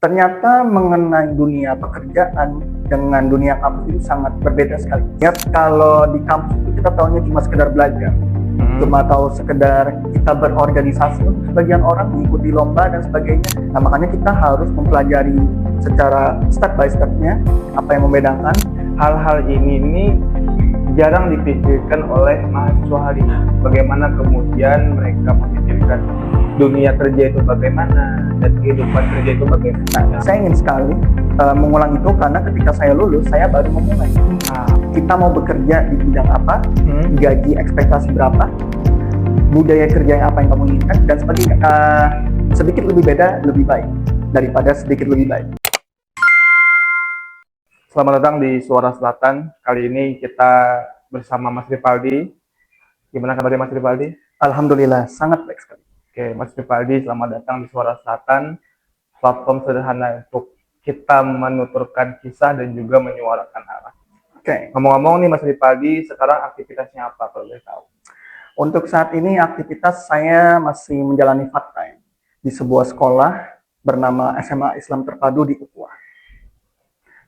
Ternyata mengenai dunia pekerjaan dengan dunia kampus itu sangat berbeda sekali. Ya, kalau di kampus itu kita tahunya cuma sekedar belajar, cuma tahu sekedar kita berorganisasi untuk sebagian orang mengikuti lomba dan sebagainya. Nah, makanya kita harus mempelajari secara step by step-nya apa yang membedakan. Hal-hal ini jarang dipikirkan oleh mahasiswa hari ini. Bagaimana kemudian mereka memikirkan dunia kerja itu bagaimana dan kehidupan kerja itu bagaimana. Nah, saya ingin sekali mengulang itu karena ketika saya lulus, saya baru memulai. Kita mau bekerja di bidang apa, gaji ekspektasi berapa, budaya kerja yang apa yang kamu inginkan, dan sebagainya. Sedikit lebih beda, lebih baik daripada sedikit lebih baik. Selamat datang di Suara Selatan. Kali ini kita bersama Mas Ripaldi. Gimana kabarnya Mas Ripaldi? Alhamdulillah, sangat baik sekali. Oke, Mas Ripaldi, selamat datang di Suara Selatan. Platform sederhana untuk kita menuturkan kisah dan juga menyuarakan arah. Oke. Ngomong-ngomong nih Mas Ripaldi, sekarang aktivitasnya apa kalau boleh tahu? Untuk saat ini aktivitas saya masih menjalani part-time di sebuah sekolah bernama SMA Islam Terpadu di Ukhuwah.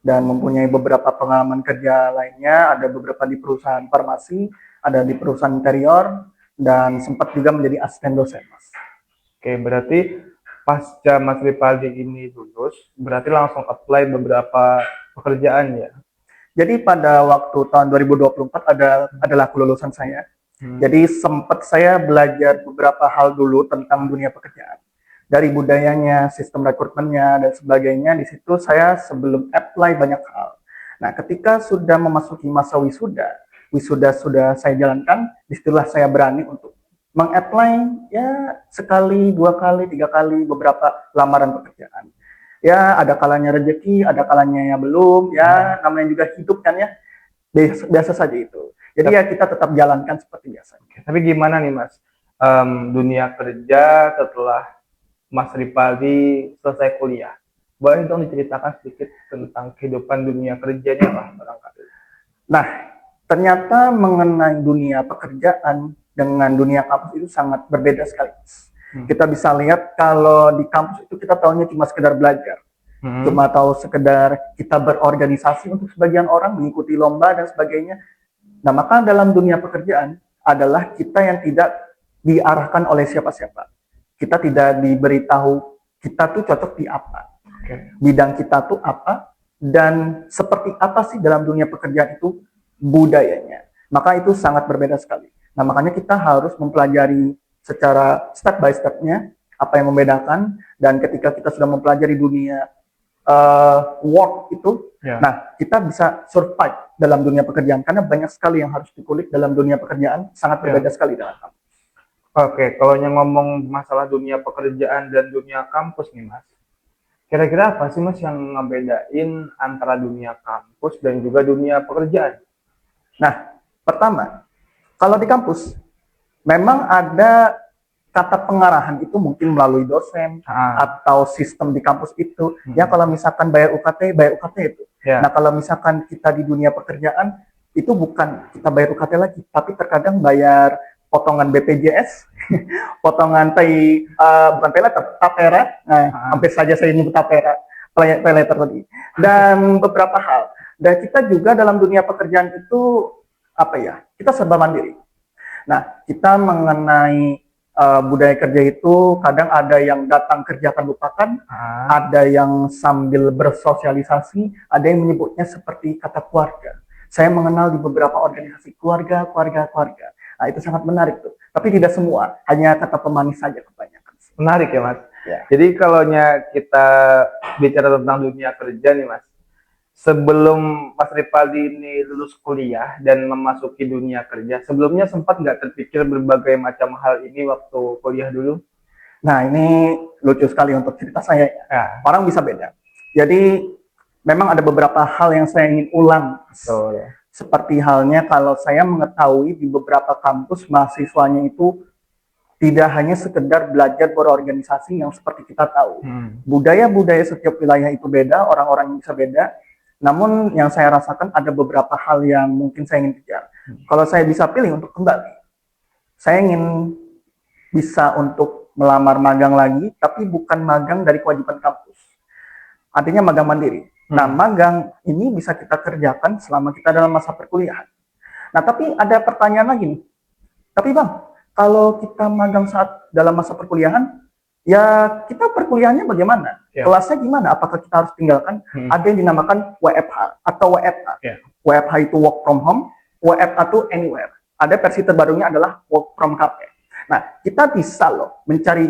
Dan mempunyai beberapa pengalaman kerja lainnya, ada beberapa di perusahaan farmasi, ada di perusahaan interior, dan sempat juga menjadi asisten dosen, Mas. Oke, berarti pasca Mas Ripaldi ini lulus, berarti langsung apply beberapa pekerjaan ya? Jadi pada waktu tahun 2024 adalah kelulusan saya. Jadi sempat saya belajar beberapa hal dulu tentang dunia pekerjaan. Dari budayanya, sistem rekrutmennya, dan sebagainya. Di situ saya sebelum apply banyak hal. Nah, ketika sudah memasuki masa wisuda sudah saya jalankan, disitulah saya berani untuk meng-apply ya sekali, 2 kali, 3 kali beberapa lamaran pekerjaan. Ya, ada kalanya rezeki, ada kalanya yang belum, ya namanya juga hidup kan ya, biasa saja itu. Jadi ya kita tetap jalankan seperti biasa. Tapi gimana nih Mas, dunia kerja setelah Mas Ripaldi selesai kuliah? Boleh dong diceritakan sedikit tentang kehidupan dunia kerjanya lah barangkali. Nah, ternyata mengenai dunia pekerjaan dengan dunia kampus itu sangat berbeda sekali. Kita bisa lihat kalau di kampus itu kita tahunya cuma sekedar belajar. Cuma tahu sekedar kita berorganisasi untuk sebagian orang, mengikuti lomba dan sebagainya. Nah, maka dalam dunia pekerjaan adalah kita yang tidak diarahkan oleh siapa-siapa. Kita tidak diberitahu kita tuh cocok di apa. Bidang kita tuh apa, dan seperti apa sih dalam dunia pekerjaan itu budayanya. Maka itu sangat berbeda sekali. Nah, makanya kita harus mempelajari secara step by step-nya apa yang membedakan, dan ketika kita sudah mempelajari dunia work itu, nah kita bisa survive dalam dunia pekerjaan karena banyak sekali yang harus dikulik dalam dunia pekerjaan, sangat berbeda sekali dengan kampus. Oke, kalau yang ngomong masalah dunia pekerjaan dan dunia kampus nih Mas, kira-kira apa sih Mas yang ngebedain antara dunia kampus dan juga dunia pekerjaan? Nah, pertama, kalau di kampus memang ada kata pengarahan itu mungkin melalui dosen atau sistem di kampus itu. Ya, kalau misalkan bayar UKT itu. Nah, kalau misalkan kita di dunia pekerjaan itu bukan kita bayar UKT lagi, tapi terkadang bayar potongan BPJS, potongan bukan pay letter, tapera. Nah, hampir saja saya nyebut tapera, pay letter tadi. Dan beberapa hal. Dan kita juga dalam dunia pekerjaan itu apa ya? Kita serba mandiri. Nah, kita mengenai budaya kerja itu kadang ada yang datang kerja akan lupakan, ada yang sambil bersosialisasi, ada yang menyebutnya seperti kata keluarga. Saya mengenal di beberapa organisasi keluarga. Nah, itu sangat menarik tuh. Tapi tidak semua, hanya kata pemanis saja kebanyakan. Menarik ya Mas. Ya. Jadi kalau kita bicara tentang dunia kerja nih Mas, sebelum Mas Ripaldi ini lulus kuliah dan memasuki dunia kerja, sebelumnya sempat nggak terpikir berbagai macam hal ini waktu kuliah dulu? Nah, ini lucu sekali untuk cerita saya. Orang bisa beda. Jadi, memang ada beberapa hal yang saya ingin ulang. Seperti halnya kalau saya mengetahui di beberapa kampus mahasiswanya itu tidak hanya sekedar belajar berorganisasi yang seperti kita tahu. Budaya-budaya setiap wilayah itu beda, orang-orang bisa beda. Namun yang saya rasakan ada beberapa hal yang mungkin saya ingin kejar. Kalau saya bisa pilih untuk kembali, saya ingin bisa untuk melamar magang lagi, tapi bukan magang dari kewajiban kampus. artinya magang mandiri. Nah, magang ini bisa kita kerjakan selama kita dalam masa perkuliahan. Nah, tapi ada pertanyaan lagi nih. Tapi Bang, kalau kita magang saat dalam masa perkuliahan, ya kita perkuliahannya bagaimana? Ya. Kelasnya gimana? Apakah kita harus tinggalkan? Ada yang dinamakan WFH atau WFA. Ya. WFH itu work from home, WFA itu anywhere. Ada versi terbarunya adalah work from cafe. Nah, kita bisa loh mencari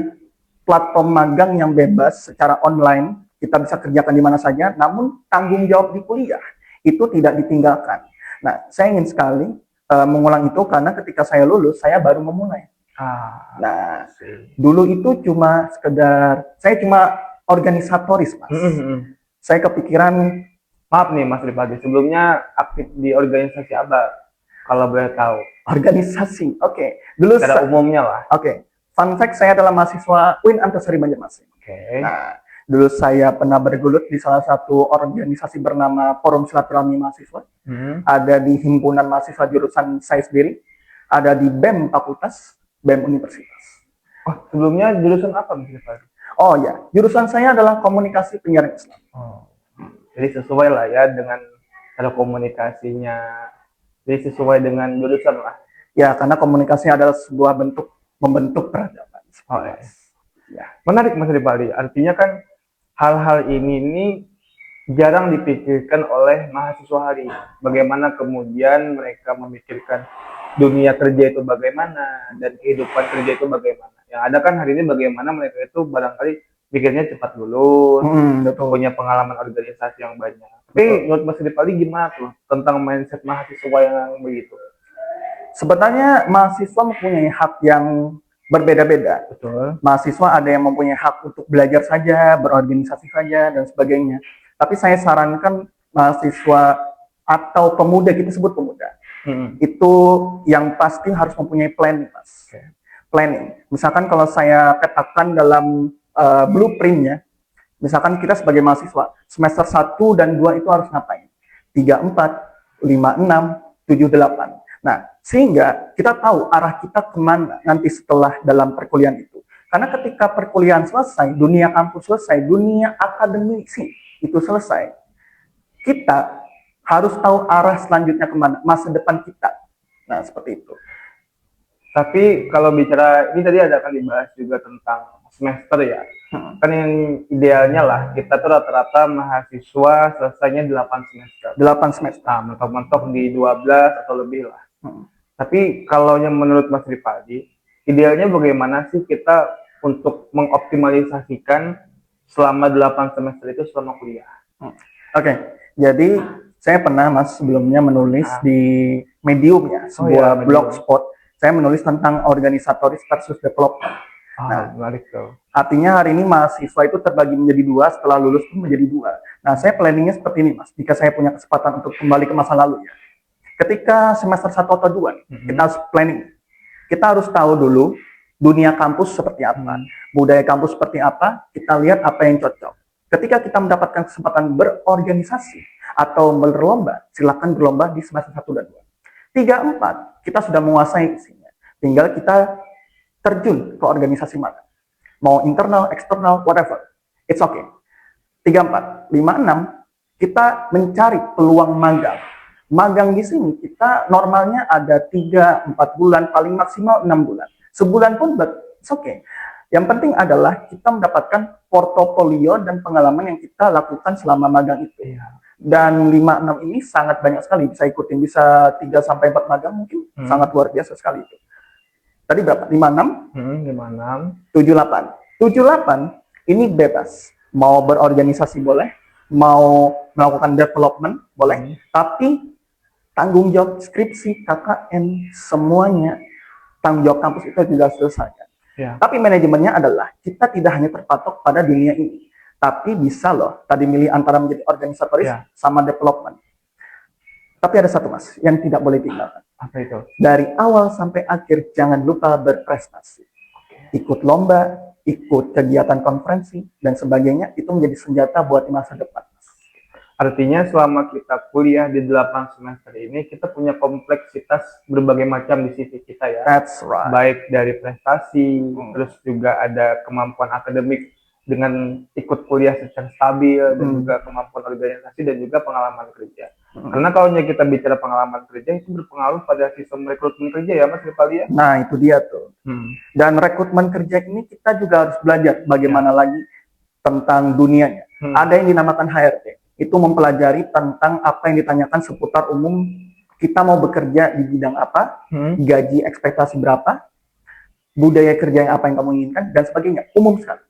platform magang yang bebas secara online. Kita bisa kerjakan di mana saja, namun tanggung jawab di kuliah itu tidak ditinggalkan. Nah, saya ingin sekali mengulang itu karena ketika saya lulus, saya baru memulai. Nah, dulu itu cuma sekedar, saya cuma organisatoris, Mas. Saya kepikiran, maaf nih Mas Rifadi, sebelumnya aktif di organisasi apa? Kalau boleh tahu. Organisasi, oke. Dulu secara umumnya lah. Oke. Fun fact, saya adalah mahasiswa UIN Antasari Banjarmasin. Nah, dulu saya pernah bergelut di salah satu organisasi bernama Forum Silaturahmi Mahasiswa. Ada di himpunan mahasiswa jurusan saya sendiri, ada di BEM Fakultas, BEM Universitas. Oh, sebelumnya jurusan apa Mas Rifadi? Oh ya, jurusan saya adalah komunikasi penyiaran Islam. Jadi sesuai lah ya dengan cara komunikasinya. Jadi sesuai dengan jurusan lah. Ya, karena komunikasi adalah sebuah bentuk membentuk peradaban. Ya. Menarik Mas Rifadi. Artinya kan hal-hal ini jarang dipikirkan oleh mahasiswa hari ini. Bagaimana kemudian mereka memikirkan dunia kerja itu bagaimana dan kehidupan kerja itu bagaimana. Yang ada kan hari ini bagaimana mereka itu barangkali pikirnya cepat lulus, punya pengalaman organisasi yang banyak. Tapi menurut Mas Rifadi gimana tuh tentang mindset mahasiswa yang begitu? Sebenarnya mahasiswa mempunyai hak yang berbeda-beda. Betul. Mahasiswa ada yang mempunyai hak untuk belajar saja, berorganisasi saja, dan sebagainya. Tapi saya sarankan mahasiswa atau pemuda, kita sebut pemuda, itu yang pasti harus mempunyai planning, Mas. Planning. Misalkan kalau saya petakan dalam blueprintnya, misalkan kita sebagai mahasiswa, semester 1 dan 2 itu harus ngapain? 3, 4, 5, 6, 7, 8. Nah, sehingga kita tahu arah kita kemana nanti setelah dalam perkuliahan itu. Karena ketika perkuliahan selesai, dunia kampus selesai, dunia akademisi itu selesai, kita harus tahu arah selanjutnya kemana, masa depan kita. Nah, seperti itu. Tapi kalau bicara, ini tadi ada kan dibahas juga tentang semester ya. Kan yang idealnya lah, kita tuh rata-rata mahasiswa selesainya 8 semester. 8 semester. Nah, mentok-mentok di 12 atau lebih lah. Tapi kalau yang menurut Mas Rifadi, idealnya bagaimana sih kita untuk mengoptimalisasikan selama 8 semester itu selama kuliah? Oke, jadi saya pernah Mas sebelumnya menulis di Medium ya, sebuah blogspot. Saya menulis tentang organisatoris versus development. Nah, menarik tuh. Artinya hari ini mahasiswa itu terbagi menjadi dua, setelah lulus pun menjadi dua. Nah, saya planningnya seperti ini, Mas. Jika saya punya kesempatan untuk kembali ke masa lalu ya. Ketika semester 1 atau 2, kita harus planning. Kita harus tahu dulu dunia kampus seperti apa, budaya kampus seperti apa, kita lihat apa yang cocok. Ketika kita mendapatkan kesempatan berorganisasi atau berlomba, silakan berlomba di semester 1 dan 2. 3, 4, kita sudah menguasai isinya. Tinggal kita terjun ke organisasi mana. Mau internal, eksternal, whatever. It's okay. 3, 4, 5, 6, kita mencari peluang magang. Magang di sini kita normalnya ada 3, 4 bulan, paling maksimal 6 bulan. Sebulan pun it's okay. Yang penting adalah kita mendapatkan portofolio dan pengalaman yang kita lakukan selama magang itu. Dan 5-6 ini sangat banyak sekali, bisa ikutin, bisa 3-4 magang mungkin, sangat luar biasa sekali itu. Tadi berapa? 56? 56. 78. 78 ini bebas. Mau berorganisasi boleh, mau melakukan development boleh, tapi tanggung jawab skripsi, KKN, semuanya tanggung jawab kampus itu juga selesaikan. Tapi manajemennya adalah kita tidak hanya terpatok pada dunia ini, tapi bisa loh tadi milih antara menjadi organisatoris sama development. Tapi ada satu Mas yang tidak boleh tinggalkan. Apa itu? Dari awal sampai akhir jangan lupa berprestasi. Ikut lomba, ikut kegiatan konferensi dan sebagainya, itu menjadi senjata buat di masa depan. Artinya selama kita kuliah di 8 semester ini, kita punya kompleksitas berbagai macam di CV kita ya. That's right. Baik dari prestasi, terus juga ada kemampuan akademik dengan ikut kuliah secara stabil dan Hmm. juga kemampuan organisasi dan juga pengalaman kerja. Karena kalau kita bicara pengalaman kerja itu berpengaruh pada sistem rekrutmen kerja ya Mas Rifali ya. Nah, itu dia tuh. Hmm. Dan rekrutmen kerja ini kita juga harus belajar bagaimana lagi tentang dunianya. Hmm. Ada yang dinamakan HRD. Itu mempelajari tentang apa yang ditanyakan seputar umum kita mau bekerja di bidang apa, gaji ekspektasi berapa, budaya kerja yang apa yang kamu inginkan, dan sebagainya. Umum sekali.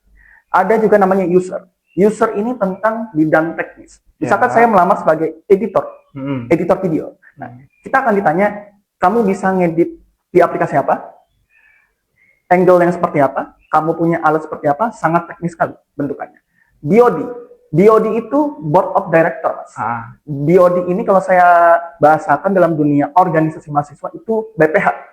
Ada juga namanya user. User ini tentang bidang teknis. Misalkan saya melamar sebagai editor, editor video. Nah, kita akan ditanya, kamu bisa ngedit di aplikasi apa? Angle yang seperti apa? Kamu punya alat seperti apa? Sangat teknis sekali bentukannya. BOD. BOD itu Board of Director, Mas. BOD ini kalau saya bahasakan dalam dunia organisasi mahasiswa itu BPH.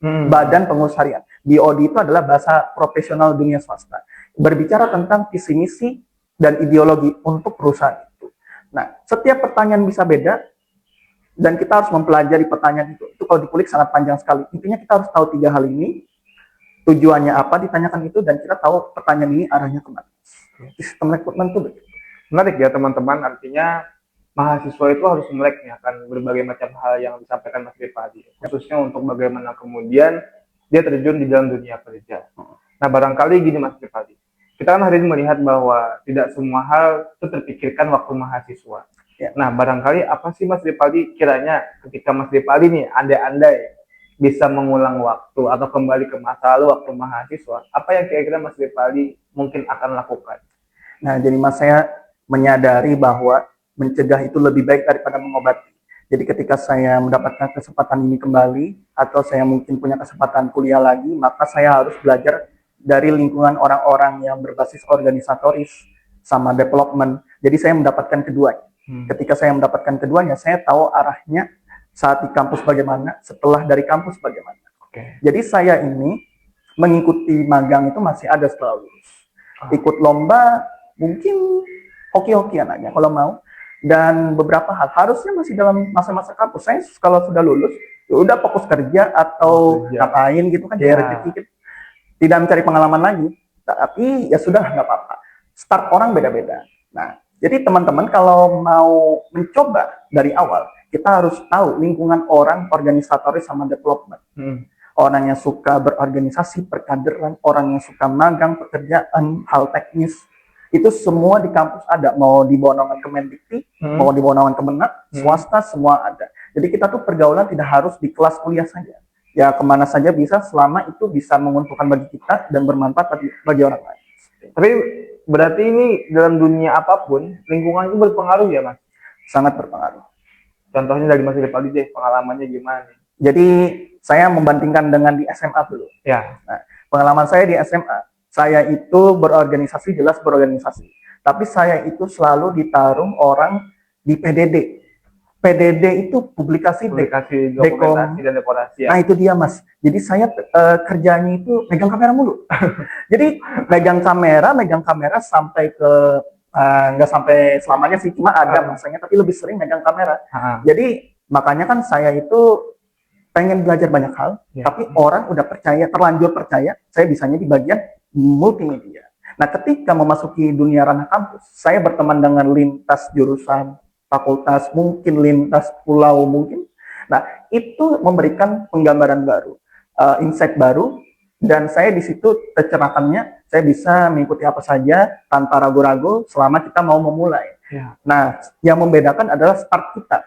Badan Pengurus Harian. BOD itu adalah bahasa profesional dunia swasta. Berbicara tentang visi misi dan ideologi untuk perusahaan itu. Nah, setiap pertanyaan bisa beda dan kita harus mempelajari pertanyaan itu. Itu kalau dikulik sangat panjang sekali. Intinya kita harus tahu 3 hal ini, tujuannya apa ditanyakan itu, dan kita tahu pertanyaan ini arahnya kemana. Sistem rekrutmen itu begitu. Menarik ya teman-teman, artinya mahasiswa itu harus melek ya akan berbagai macam hal yang disampaikan Mas Rifali, khususnya untuk bagaimana kemudian dia terjun di dalam dunia kerja. Nah, barangkali gini Mas Rifali, kita kan hari ini melihat bahwa tidak semua hal itu terpikirkan waktu mahasiswa. Nah, barangkali apa sih Mas Rifali kiranya ketika Mas Rifali nih andai-andai bisa mengulang waktu atau kembali ke masa lalu waktu mahasiswa, apa yang kira-kira Mas Rifali mungkin akan lakukan? Nah, jadi Mas, saya menyadari bahwa mencegah itu lebih baik daripada mengobati. Jadi ketika saya mendapatkan kesempatan ini kembali, atau saya mungkin punya kesempatan kuliah lagi, maka saya harus belajar dari lingkungan orang-orang yang berbasis organisatoris sama development. Jadi saya mendapatkan keduanya. Ketika saya mendapatkan keduanya, saya tahu arahnya saat di kampus bagaimana, setelah dari kampus bagaimana. Jadi saya ini mengikuti magang itu masih ada setelah lulus. Ikut lomba, mungkin hoki-hokian aja kalau mau. Dan beberapa hal harusnya masih dalam masa-masa kampus. Saya kalau sudah lulus, ya udah fokus kerja atau ngapain gitu kan, rezeki. Tidak mencari pengalaman lagi. Tapi ya sudah, nggak apa-apa. Start orang beda-beda. Nah, jadi teman-teman kalau mau mencoba dari awal, kita harus tahu lingkungan orang, organisatoris sama development. Orang yang suka berorganisasi, perkaderan, orang yang suka magang, pekerjaan, hal teknis, itu semua di kampus ada. Mau di bawah naungan Kemendikti, mau di bawah naungan Kemenak, swasta, semua ada. Jadi kita tuh pergaulan tidak harus di kelas kuliah saja. Ya kemana saja bisa, selama itu bisa menguntungkan bagi kita dan bermanfaat bagi orang lain. Tapi berarti ini dalam dunia apapun, lingkungan itu berpengaruh ya Mas? Sangat berpengaruh. Contohnya dari Mas Rifali deh, pengalamannya gimana? Jadi saya membandingkan dengan di SMA dulu. Ya. Nah, pengalaman saya di SMA, saya itu berorganisasi, jelas berorganisasi. Tapi saya itu selalu ditaruh orang di PDD. PDD itu publikasi dokumentasi dan dekorasi ya. Nah itu dia Mas. Jadi saya kerjanya itu megang kamera mulu. Jadi megang kamera sampai ke nggak sampai selamanya sih, cuma ada masanya, tapi lebih sering megang kamera. Jadi makanya kan saya itu pengen belajar banyak hal, tapi orang udah percaya, terlanjur percaya, saya bisanya di bagian multimedia. Nah, ketika memasuki dunia ranah kampus, saya berteman dengan lintas jurusan, fakultas, mungkin lintas pulau mungkin. Nah, itu memberikan penggambaran baru, insight baru, dan saya di situ tercerahkannya, saya bisa mengikuti apa saja tanpa ragu-ragu selama kita mau memulai. Nah, yang membedakan adalah start kita.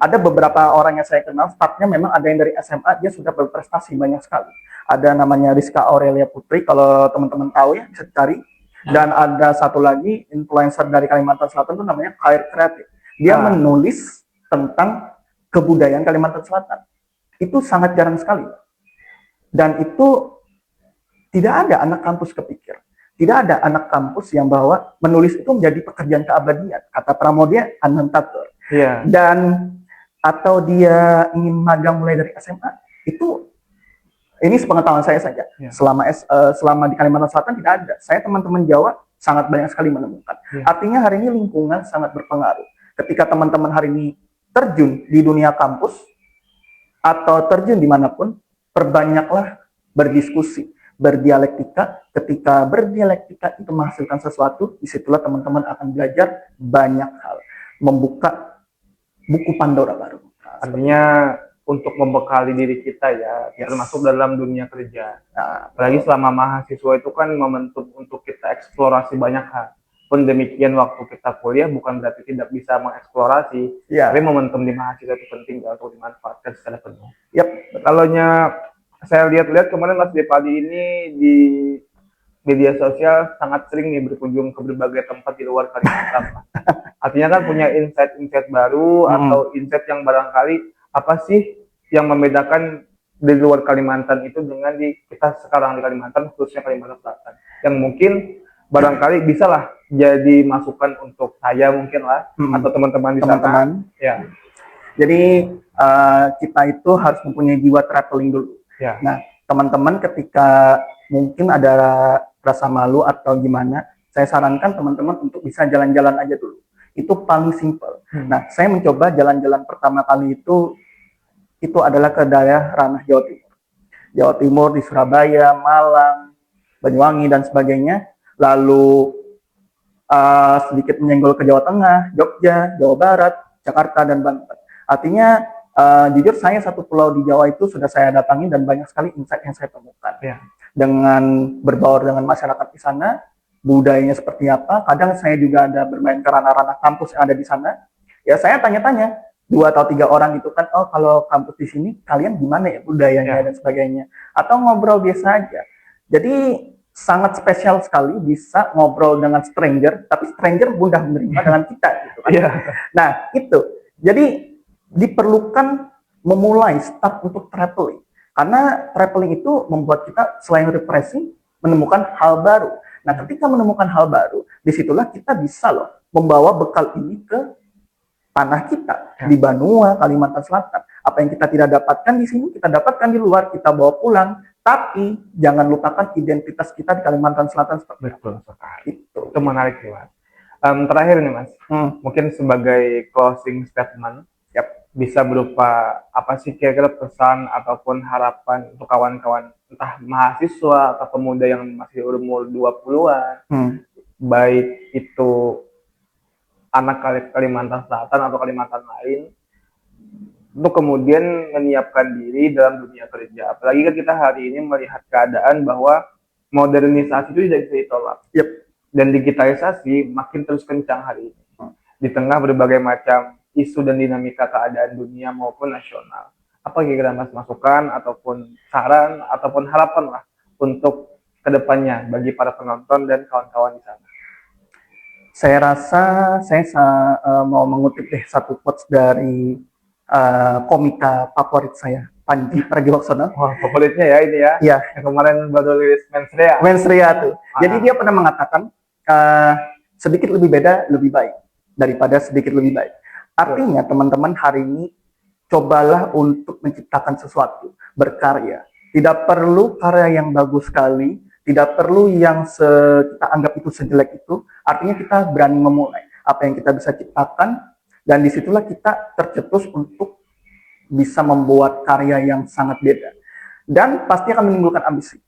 Ada beberapa orang yang saya kenal, startnya memang ada yang dari SMA, dia sudah berprestasi banyak sekali. Ada namanya Rizka Aurelia Putri, kalau teman-teman tahu ya, bisa cari. Dan ada satu lagi, influencer dari Kalimantan Selatan itu namanya Khair Kreatif. Dia menulis tentang kebudayaan Kalimantan Selatan. Itu sangat jarang sekali. Dan itu tidak ada anak kampus kepikir. Tidak ada anak kampus yang bahwa menulis itu menjadi pekerjaan keabadian. Kata Pramodia, anantatur. Dan atau dia ingin magang mulai dari SMA, itu ini sepengetahuan saya saja. Selama di Kalimantan Selatan tidak ada. Saya teman-teman Jawa sangat banyak sekali menemukan. Artinya hari ini lingkungan sangat berpengaruh. Ketika teman-teman hari ini terjun di dunia kampus atau terjun dimanapun, perbanyaklah berdiskusi, berdialektika. Ketika berdialektika itu menghasilkan sesuatu, disitulah teman-teman akan belajar banyak hal, membuka buku Pandora baru. Artinya untuk membekali diri kita ya, Yes. termasuk dalam dunia kerja. Nah, Apalagi selama mahasiswa itu kan momentum untuk kita eksplorasi banyak hal. Pun demikian waktu kita kuliah bukan berarti tidak bisa mengeksplorasi, ya, tapi momentum di mahasiswa itu penting ya untuk dimanfaatkan secara penuh. yep. Kalaunya saya lihat-lihat kemarin Mas Depadi ini di media sosial sangat sering nih berkunjung ke berbagai tempat di luar Kalimantan. Artinya kan punya insight-insight baru atau insight yang barangkali apa sih yang membedakan di luar Kalimantan itu dengan di kita sekarang di Kalimantan, khususnya Kalimantan Selatan, yang mungkin barangkali bisalah jadi masukan untuk saya mungkin lah atau teman-teman di Teman-teman. sana. Ya. Jadi kita itu harus mempunyai jiwa traveling dulu. Ya. Nah, teman-teman ketika mungkin ada rasa malu atau gimana, saya sarankan teman-teman untuk bisa jalan-jalan aja dulu. Itu paling simpel. Nah, saya mencoba jalan-jalan pertama kali itu adalah ke daerah ranah Jawa Timur. Jawa Timur di Surabaya, Malang, Banyuwangi dan sebagainya. Lalu sedikit menyenggol ke Jawa Tengah, Jogja, Jawa Barat, Jakarta dan Banten. Artinya jujur saya satu pulau di Jawa itu sudah saya datangi dan banyak sekali insight yang saya temukan. Ya. Dengan berbaur dengan masyarakat di sana, budayanya seperti apa. Kadang saya juga ada bermain ke ranah-ranah kampus yang ada di sana. Ya saya tanya-tanya 2 atau 3 orang gitu kan, oh kalau kampus di sini kalian gimana ya budayanya dan sebagainya. Atau ngobrol biasa aja. Jadi sangat spesial sekali bisa ngobrol dengan stranger, tapi stranger mudah menerima dengan kita gitu kan. Nah itu, jadi diperlukan memulai start untuk traveling. Karena traveling itu membuat kita selain refreshing, menemukan hal baru. Nah, ketika menemukan hal baru, disitulah kita bisa loh membawa bekal ini ke tanah kita di Banua, Kalimantan Selatan. Apa yang kita tidak dapatkan di sini, kita dapatkan di luar, kita bawa pulang. Tapi jangan lupakan identitas kita di Kalimantan Selatan seperti Betul sekali. itu. Itu menarik sih, Mas. Terakhir nih, Mas. Mungkin sebagai closing statement, bisa berupa apa sih kira-kira pesan ataupun harapan untuk kawan-kawan entah mahasiswa atau pemuda yang masih umur 20-an, baik itu anak Kalimantan Selatan atau Kalimantan lain, untuk kemudian menyiapkan diri dalam dunia kerja. Apalagi kan kita hari ini melihat keadaan bahwa modernisasi itu tidak bisa ditolak. Dan digitalisasi makin terus kencang hari ini. Di tengah berbagai macam isu dan dinamika keadaan dunia maupun nasional. Apa kira-kira Mas masukan ataupun saran ataupun harapan lah untuk kedepannya bagi para penonton dan kawan-kawan di sana? Saya rasa saya mau mengutip satu quotes dari komika favorit saya, Panji Pragiwaksono. Wah, favoritnya ya ini ya. Iya. Yang kemarin baru rilis Mensrea. Mensrea tuh. Jadi dia pernah mengatakan sedikit lebih beda lebih baik daripada sedikit lebih baik. Artinya teman-teman hari ini cobalah untuk menciptakan sesuatu, berkarya. Tidak perlu karya yang bagus sekali, tidak perlu yang kita anggap itu sejelek itu. Artinya kita berani memulai apa yang kita bisa ciptakan, dan disitulah kita tercetus untuk bisa membuat karya yang sangat beda. Dan pasti akan menimbulkan ambisi.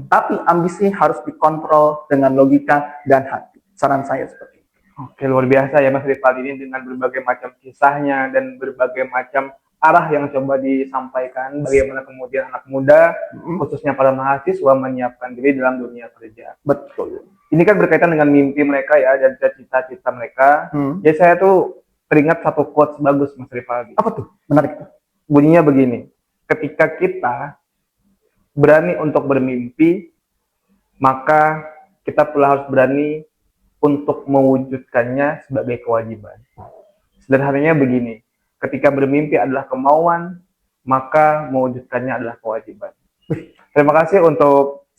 Tapi ambisi harus dikontrol dengan logika dan hati. Saran saya seperti itu. Oke, luar biasa ya Mas Rifal ini dengan berbagai macam kisahnya dan berbagai macam arah yang coba disampaikan bagaimana kemudian anak muda khususnya para mahasiswa menyiapkan diri dalam dunia kerja. Betul. Ini kan berkaitan dengan mimpi mereka ya dan cita-cita mereka. Jadi saya tuh teringat satu quotes bagus Mas Rifal. Apa tuh? Menarik. Bunyinya begini, ketika kita berani untuk bermimpi, maka kita pula harus berani untuk mewujudkannya sebagai kewajiban. Sederhananya begini, ketika bermimpi adalah kemauan, maka mewujudkannya adalah kewajiban. Terima kasih untuk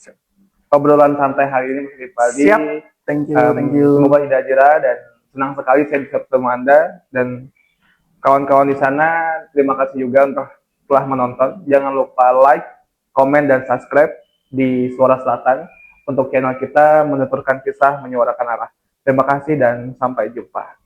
obrolan santai hari ini Mas Rifaldi. Siap, thank you. Semoga tidak jerah dan senang sekali saya bisa bertemu Anda dan kawan-kawan di sana. Terima kasih juga untuk telah menonton. Jangan lupa like, komen, dan subscribe di Suara Selatan untuk channel kita menuturkan kisah, menyuarakan arah. Terima kasih dan sampai jumpa.